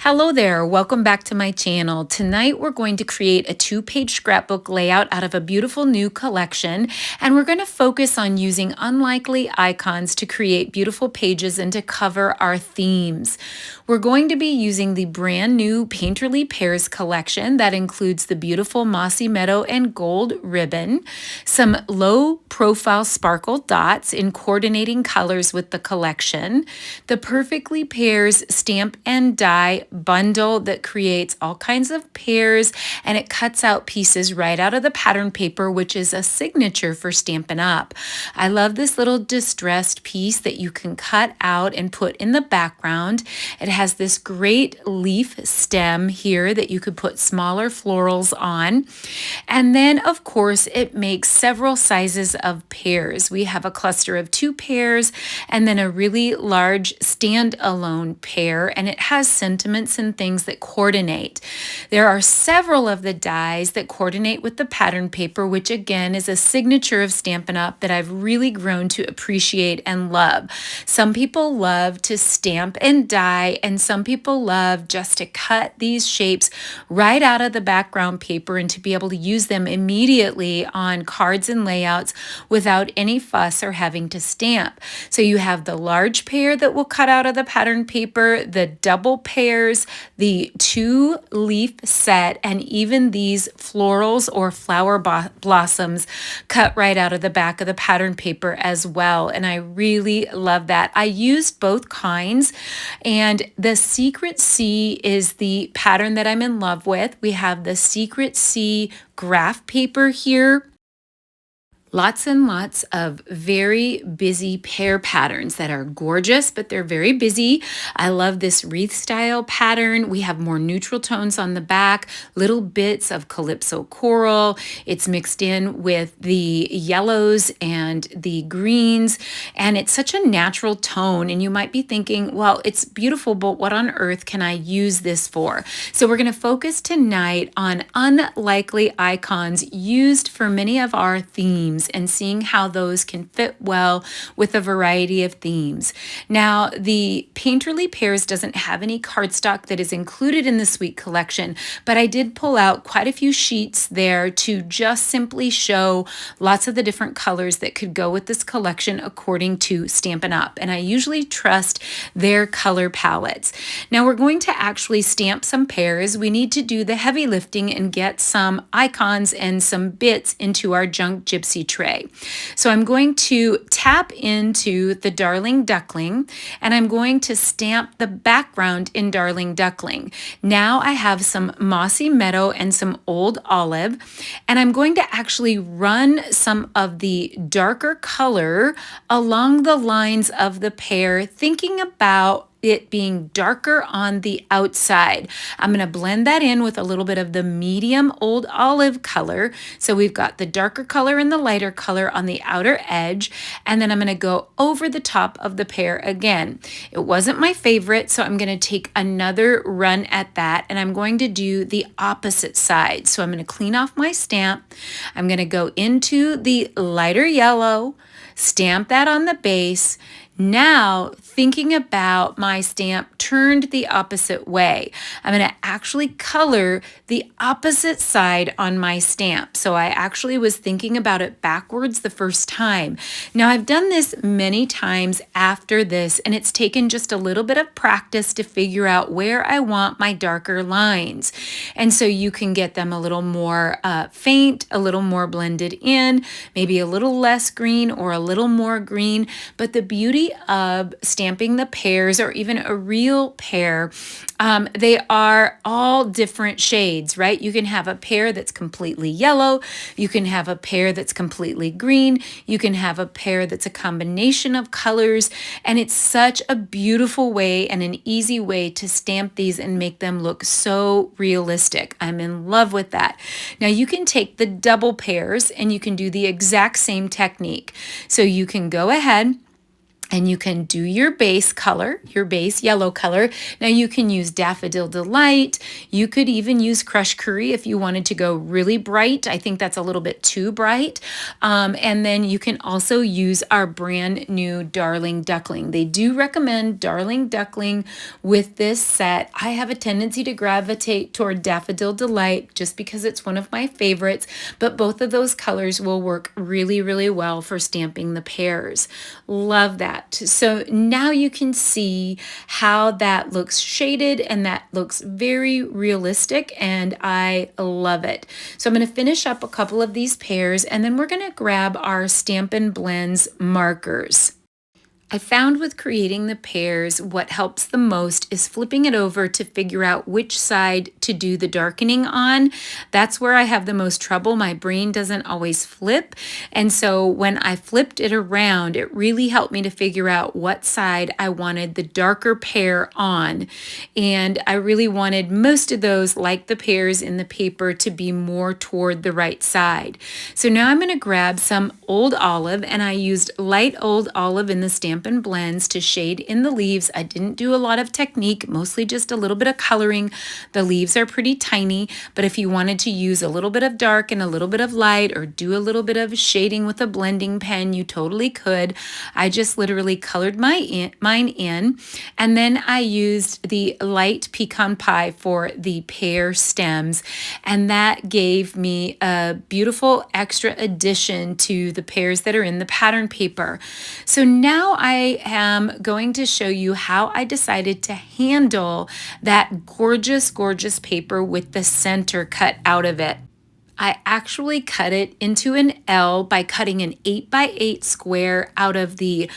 Hello there, welcome back to my channel. Tonight we're going to create a 2-page scrapbook layout out of a beautiful new collection, and we're going to focus on using unlikely icons to create beautiful pages and to cover our themes. We're going to be using the brand new Painterly Pears collection that includes the beautiful Mossy Meadow and gold ribbon, some low profile sparkle dots in coordinating colors with the collection, the Perfectly Pears stamp and die bundle that creates all kinds of pears, and it cuts out pieces right out of the pattern paper, which is a signature for Stampin' Up. I love this little distressed piece that you can cut out and put in the background. It has this great leaf stem here that you could put smaller florals on. And then, of course, it makes several sizes of pears. We have a cluster of 2 pears and then a really large stand-alone pear, and it has sentiments and things that coordinate. There are several of the dies that coordinate with the pattern paper, which again is a signature of Stampin' Up! That I've really grown to appreciate and love. Some people love to stamp and die, and some people love just to cut these shapes right out of the background paper and to be able to use them immediately on cards and layouts without any fuss or having to stamp. So you have the large pear that will cut out of the pattern paper, the double pears, the 2 leaf set, and even these florals or flower blossoms cut right out of the back of the pattern paper as well. And I really love that. I used both kinds, and the Secret C is the pattern that I'm in love with. We have the Secret C graph paper here. Lots and lots of very busy pear patterns that are gorgeous, but they're very busy. I love this wreath style pattern. We have more neutral tones on the back, little bits of Calypso coral. It's mixed in with the yellows and the greens, and it's such a natural tone. And you might be thinking, well, it's beautiful, but what on earth can I use this for? So we're going to focus tonight on unlikely icons used for many of our themes, and seeing how those can fit well with a variety of themes. Now, the Painterly Pears doesn't have any cardstock that is included in the Suite collection, but I did pull out quite a few sheets there to just simply show lots of the different colors that could go with this collection according to Stampin' Up! And I usually trust their color palettes. Now we're going to actually stamp some pears. We need to do the heavy lifting and get some icons and some bits into our junk gypsy tray. So I'm going to tap into the Darling Duckling, and I'm going to stamp the background in Darling Duckling. Now I have some Mossy Meadow and some Old Olive, and I'm going to actually run some of the darker color along the lines of the pear, thinking about it being darker on the outside. I'm going to blend that in with a little bit of the medium Old Olive color. So we've got the darker color and the lighter color on the outer edge, and then I'm going to go over the top of the pear again. It wasn't my favorite, so I'm going to take another run at that, and I'm going to do the opposite side. So I'm going to clean off my stamp. I'm going to go into the lighter yellow, stamp that on the base. Now, thinking about my stamp turned the opposite way, I'm going to actually color the opposite side on my stamp. So I actually was thinking about it backwards the first time. Now, I've done this many times after this, and it's taken just a little bit of practice to figure out where I want my darker lines. And so you can get them a little more faint, a little more blended in, maybe a little less green or a little more green. But the beauty of stamping the pears, or even a real pear, they are all different shades, right? You can have a pear that's completely yellow. You can have a pear that's completely green. You can have a pear that's a combination of colors. And it's such a beautiful way and an easy way to stamp these and make them look so realistic. I'm in love with that. Now you can take the double pears and you can do the exact same technique. So you can go ahead And you can do your base color, your base yellow color. Now you can use Daffodil Delight. You could even use Crushed Curry if you wanted to go really bright. I think that's a little bit too bright. And then you can also use our brand new Darling Duckling. They do recommend Darling Duckling with this set. I have a tendency to gravitate toward Daffodil Delight just because it's one of my favorites, but both of those colors will work really, really well for stamping the pears. Love that. So now you can see how that looks shaded, and that looks very realistic, and I love it. So I'm going to finish up a couple of these pears, and then we're going to grab our Stampin' Blends markers. I found with creating the pears, what helps the most is flipping it over to figure out which side to do the darkening on. That's where I have the most trouble. My brain doesn't always flip. And so when I flipped it around, it really helped me to figure out what side I wanted the darker pear on. And I really wanted most of those, like the pears in the paper, to be more toward the right side. So now I'm going to grab some Old Olive, and I used light Old Olive in the Stampin' Blends to shade in the leaves. I didn't do a lot of technique, mostly just a little bit of coloring. The leaves are pretty tiny, but if you wanted to use a little bit of dark and a little bit of light, or do a little bit of shading with a blending pen, you totally could. I just literally colored mine in, and then I used the light pecan pie for the pear stems, and that gave me a beautiful extra addition to the pears that are in the pattern paper. So now I am going to show you how I decided to handle that gorgeous, gorgeous paper with the center cut out of it. I actually cut it into an L by cutting an 8x8 square out of the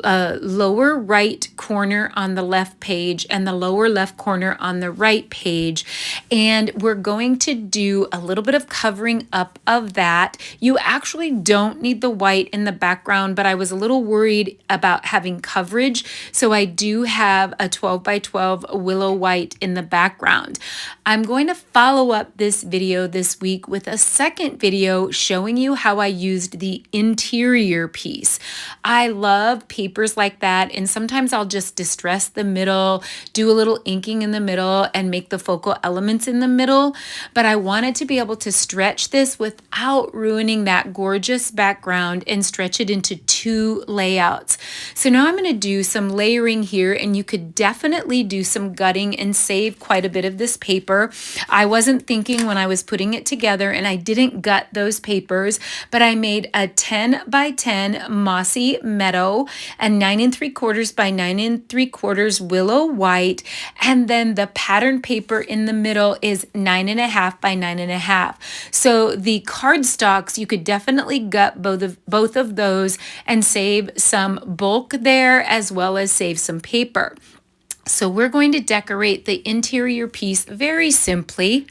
lower right corner on the left page and the lower left corner on the right page. And we're going to do a little bit of covering up of that. You actually don't need the white in the background, but I was a little worried about having coverage. So I do have a 12x12 Willow white in the background. I'm going to follow up this video this week with a second video showing you how I used the interior piece. I love papers like that, and sometimes I'll just distress the middle, do a little inking in the middle, and make the focal elements in the middle, but I wanted to be able to stretch this without ruining that gorgeous background and stretch it into two layouts. So now I'm going to do some layering here, and you could definitely do some gutting and save quite a bit of this paper. I wasn't thinking when I was putting it together, and I didn't gut those papers, but I made a 10x10 Mossy Meadow, a 9 3/4 by 9 3/4 Willow white, and then the pattern paper in the middle is 9.5 by 9.5. So the cardstocks, you could definitely gut both of those and save some bulk there, as well as save some paper. So we're going to decorate the interior piece very simply.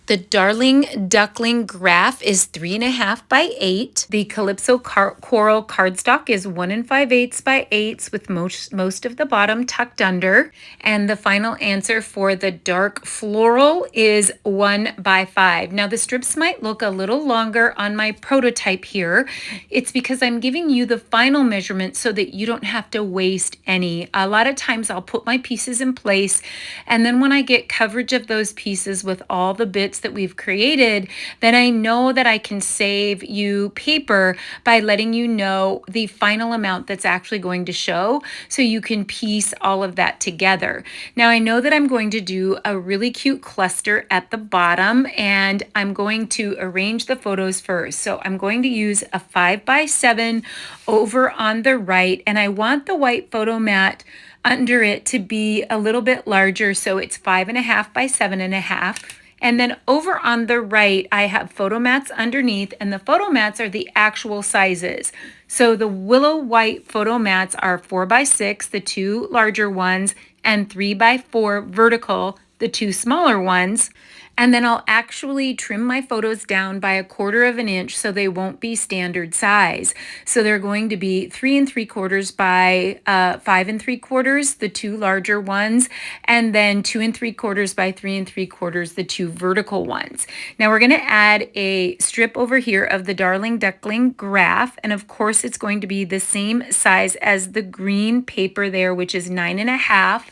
The Darling Duckling graph is 3.5 by 8. The Calypso Coral cardstock is 1 5/8 by 8 with most of the bottom tucked under. And the final answer for the dark floral is 1 by 5. Now the strips might look a little longer on my prototype here. It's because I'm giving you the final measurement so that you don't have to waste any. A lot of times I'll put my pieces in place, and then when I get coverage of those pieces with all the bits that we've created, then I know that I can save you paper by letting you know the final amount that's actually going to show, so you can piece all of that together. Now I know that I'm going to do a really cute cluster at the bottom, and I'm going to arrange the photos first. So I'm going to use a 5x7 over on the right, and I want the white photo mat under it to be a little bit larger, so it's 5.5 by 7.5. And then over on the right, I have photo mats underneath, and the photo mats are the actual sizes. So the Willow white photo mats are 4x6, the two larger ones, and 3x4 vertical, the two smaller ones. And then I'll actually trim my photos down by 1/4 of an inch so they won't be standard size. So they're going to be 3 3/4 by 5 3/4, the two larger ones, and then 2 3/4 by 3 3/4, the two vertical ones. Now we're going to add a strip over here of the Darling Duckling graph, and of course it's going to be the same size as the green paper there, which is 9 1/2.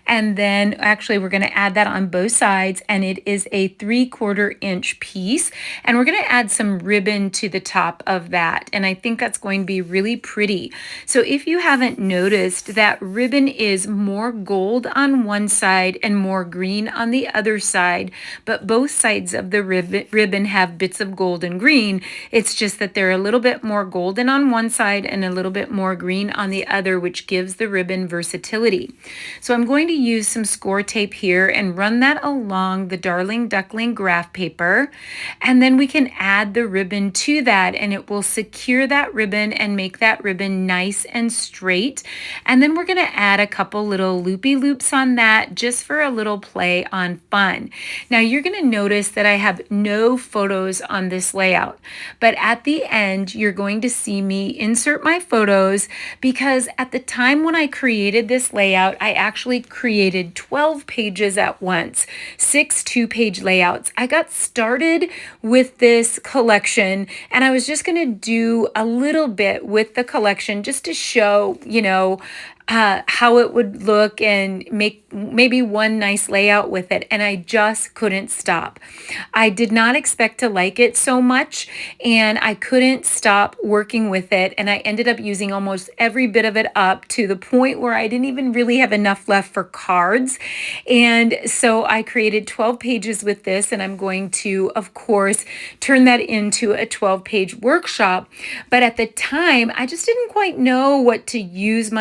And then actually we're going to add that on both sides, and it is a 3/4 inch piece, and we're going to add some ribbon to the top of that, and I think that's going to be really pretty. So if you haven't noticed, that ribbon is more gold on one side and more green on the other side, but both sides of the ribbon have bits of gold and green. It's just that they're a little bit more golden on one side and a little bit more green on the other, which gives the ribbon versatility. So I'm going to use some score tape here and run that along the Darling Duckling graph paper, and then we can add the ribbon to that, and it will secure that ribbon and make that ribbon nice and straight. And then we're going to add a couple little loopy loops on that just for a little play on fun. Now you're going to notice that I have no photos on this layout, but at the end you're going to see me insert my photos, because at the time when I created this layout, I actually created 12 pages at once, 6 2-page layouts. I got started with this collection and I was just going to do a little bit with the collection just to show, how it would look and make maybe one nice layout with it, and I just couldn't stop. I did not expect to like it so much, and I couldn't stop working with it, and I ended up using almost every bit of it up to the point where I didn't even really have enough left for cards. And so I created 12 pages with this, and I'm going to, of course, turn that into a 12-page workshop. But at the time, I just didn't quite know what to use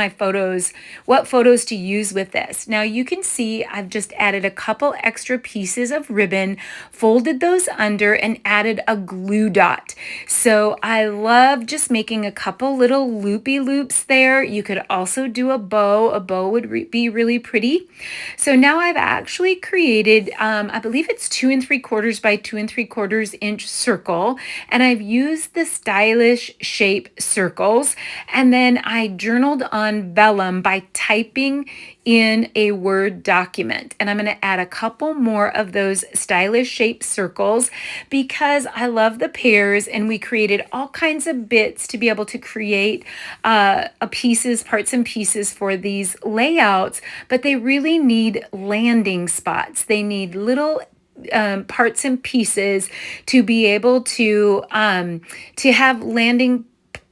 what photos to use with this. Now you can see I've just added a couple extra pieces of ribbon, folded those under, and added a glue dot. So I love just making a couple little loopy loops there. You could also do a bow. A bow would be really pretty. So now I've actually created, I believe it's 2 3/4 by 2 3/4 inch circle, and I've used the stylish shape circles, and then I journaled on vellum by typing in a Word document. And I'm going to add a couple more of those stylish shaped circles because I love the pears, and we created all kinds of bits to be able to create parts and pieces for these layouts, but they really need landing spots. They need little parts and pieces to be able to have landing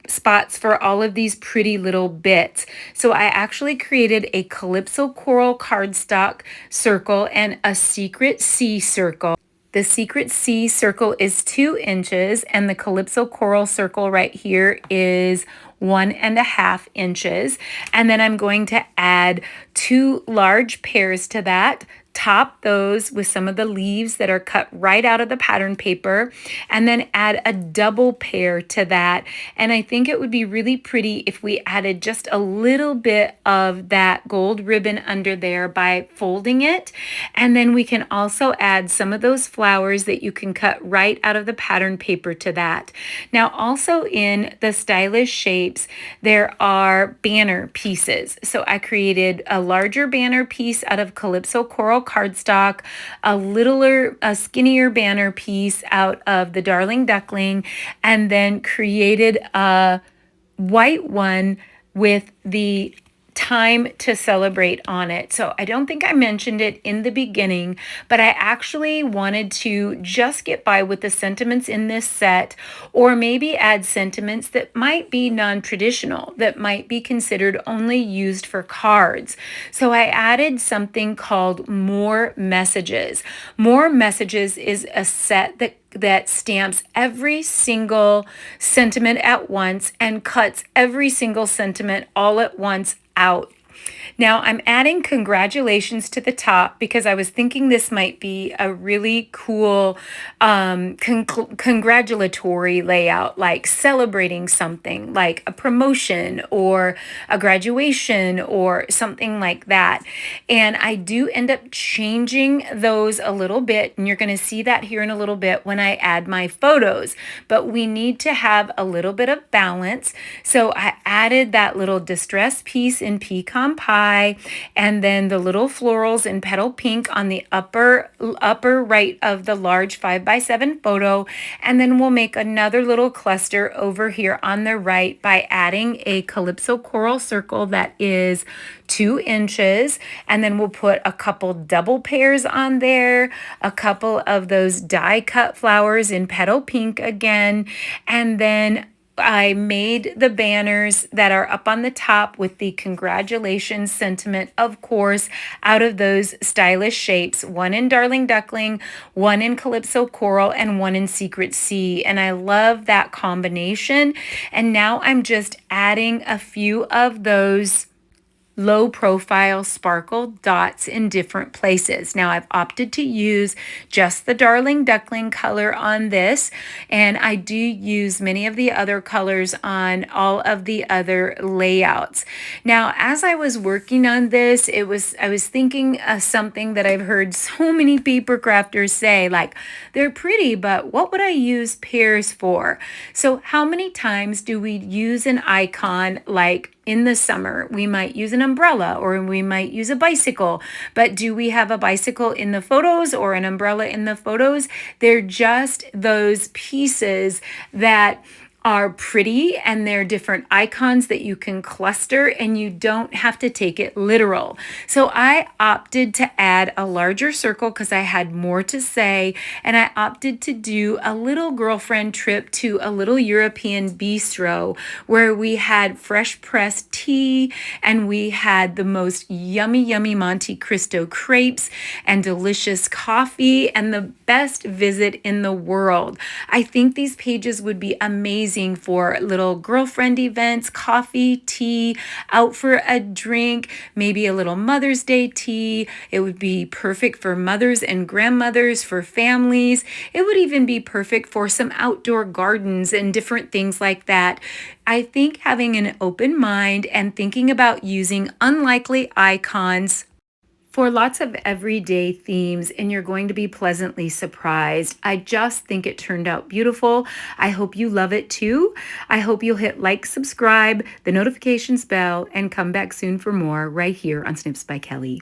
spots for all of these pretty little bits. So I actually created a Calypso coral cardstock circle and a secret C circle. The secret C circle is 2 inches, and the Calypso coral circle right here is 1 1/2 inches. And then I'm going to add 2 large pears to that, top those with some of the leaves that are cut right out of the pattern paper, and then add a double pear to that. And I think it would be really pretty if we added just a little bit of that gold ribbon under there by folding it. And then we can also add some of those flowers that you can cut right out of the pattern paper to that. Now also in the stylish shapes, there are banner pieces. So I created a larger banner piece out of Calypso coral cardstock, a skinnier banner piece out of the Darling Duckling, and then created a white one with the time to celebrate on it. So I don't think I mentioned it in the beginning, but I actually wanted to just get by with the sentiments in this set, or maybe add sentiments that might be non-traditional, that might be considered only used for cards. So I added something called More Messages. More Messages is a set that stamps every single sentiment at once and cuts every single sentiment all at once out. Now I'm adding congratulations to the top because I was thinking this might be a really cool congratulatory layout, like celebrating something like a promotion or a graduation or something like that. And I do end up changing those a little bit, and you're going to see that here in a little bit when I add my photos. But we need to have a little bit of balance. So I added that little distress piece in pecan pie, and then the little florals in petal pink on the upper right of the large 5x7 photo. And then we'll make another little cluster over here on the right by adding a Calypso coral circle that is 2 inches, and then we'll put a couple double pears on there, a couple of those die cut flowers in petal pink again, and then I made the banners that are up on the top with the congratulations sentiment, of course, out of those stylish shapes, one in Darling Duckling, one in Calypso Coral, and one in Secret Sea. And I love that combination. And now I'm just adding a few of those low profile sparkle dots in different places. Now I've opted to use just the Darling Duckling color on this, and I do use many of the other colors on all of the other layouts. Now, as I was working on this, I was thinking of something that I've heard so many paper crafters say, like, they're pretty, but what would I use pears for? So how many times do we use an icon like in the summer? We might use an umbrella or we might use a bicycle, but do we have a bicycle in the photos or an umbrella in the photos? They're just those pieces that are pretty, and they're different icons that you can cluster, and you don't have to take it literal. So I opted to add a larger circle because I had more to say, and I opted to do a little girlfriend trip to a little European bistro where we had fresh pressed tea, and we had the most yummy Monte Cristo crepes and delicious coffee, and the best visit in the world. I think these pages would be amazing for little girlfriend events, coffee, tea, out for a drink, maybe a little Mother's Day tea. It would be perfect for mothers and grandmothers, for families. It would even be perfect for some outdoor gardens and different things like that. I think having an open mind and thinking about using unlikely icons for lots of everyday themes, and you're going to be pleasantly surprised. I just think it turned out beautiful. I hope you love it too. I hope you'll hit like, subscribe, the notifications bell, and come back soon for more right here on Snips by Kelly.